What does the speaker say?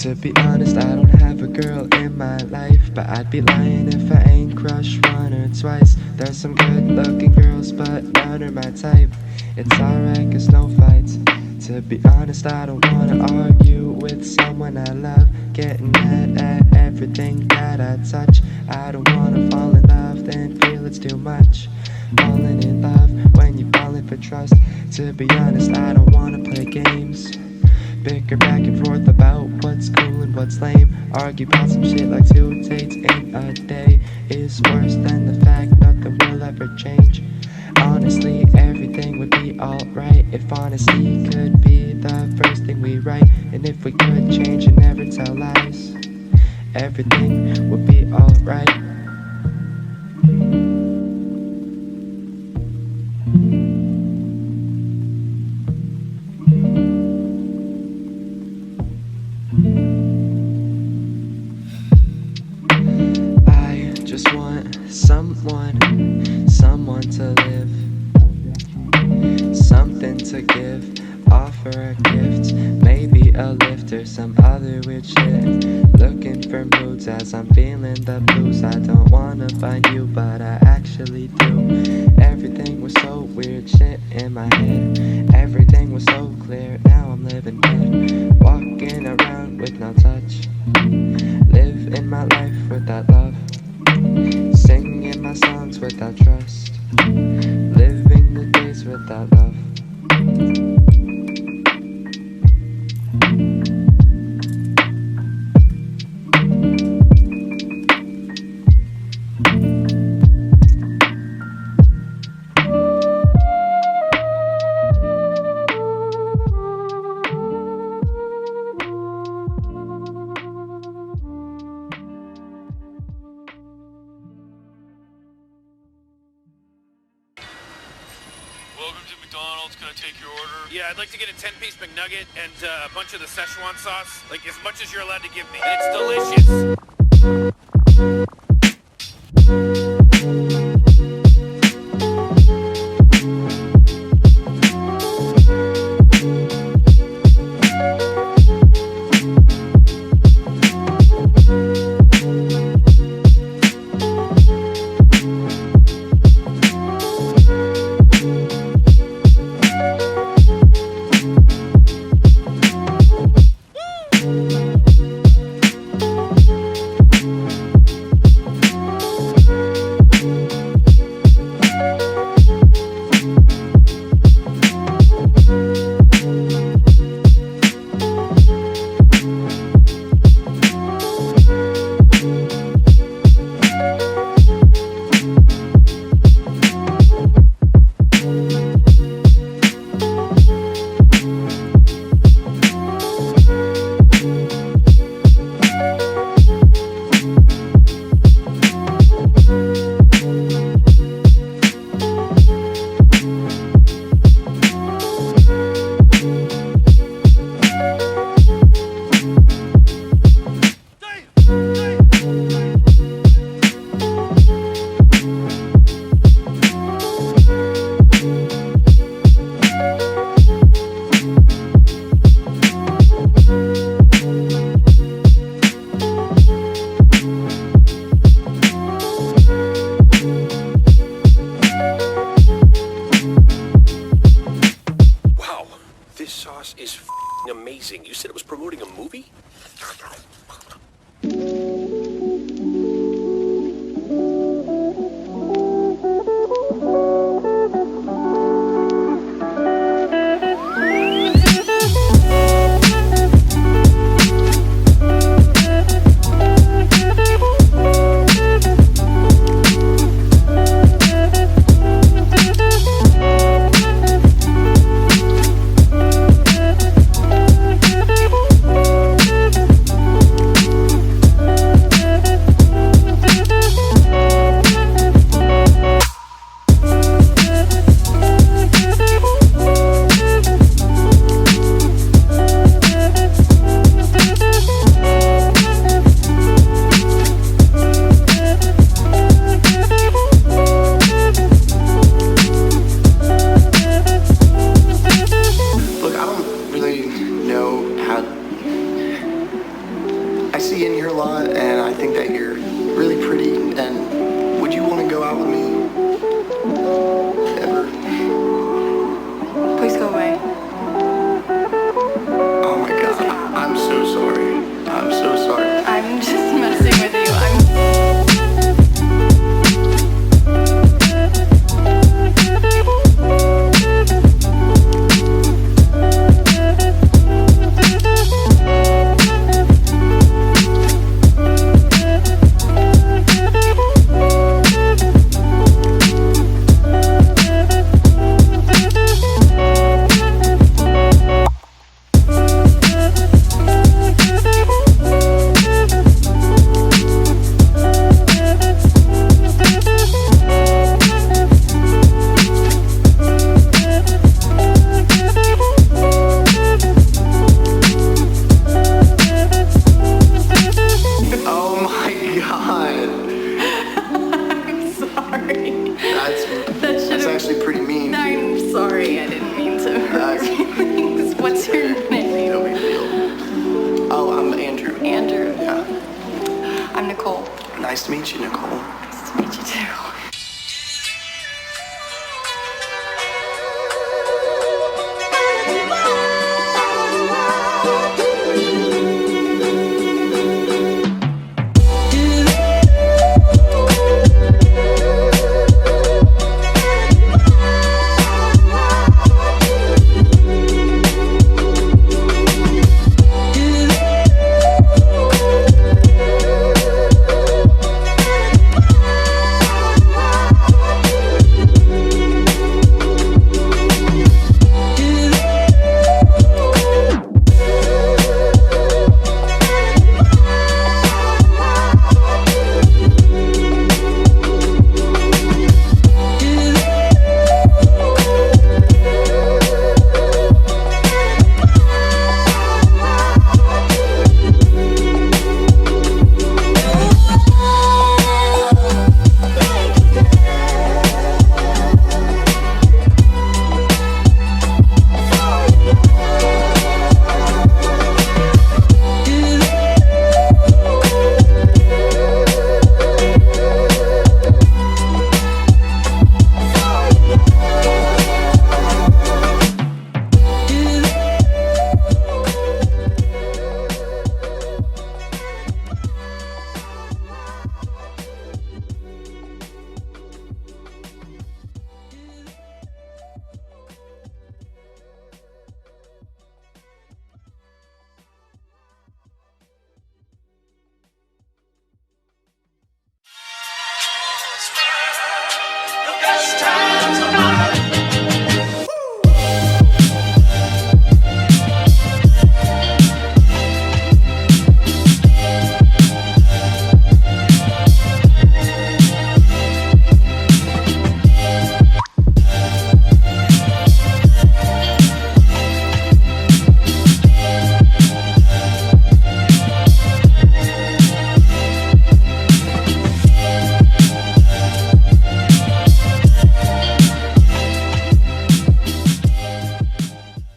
To be honest, I don't have a girl in my life, but I'd be lying if I ain't crushed one or twice. There's some good looking girls, but none are my type. It's alright, cause no fights. To be honest, I don't wanna argue with someone I love. Getting mad at everything that I touch. I don't wanna fall in love, then feel it's too much. Falling in love when you're falling for trust. To be honest, I don't wanna play games. Bicker back and forth about what's cool and what's lame. Argue about some shit like 2 dates in a day is worse than the fact nothing will ever change. Honestly, everything would be alright if honesty could be the first thing we write. And if we could change and never tell lies, everything would be alright. I just want someone to live, something to give, offer a gift, maybe a lift or some other weird shit. Looking for moods as I'm feeling the blues. I don't wanna find you, but I actually do. Everything was so weird, shit in my head. Everything was so clear, now I'm living dead. Walking around with no touch, living my life without love, singing my songs without trust, living the days without love. Welcome to McDonald's. Can I take your order? Yeah, I'd like to get a 10-piece McNugget and a bunch of the Szechuan sauce, like as much as you're allowed to give me. And it's delicious. Amazing. You said it was promoting a movie? What's your name? No big deal. Oh, I'm Andrew. Andrew. Yeah. I'm Nicole. Nice to meet you, Nicole. Nice to meet you too.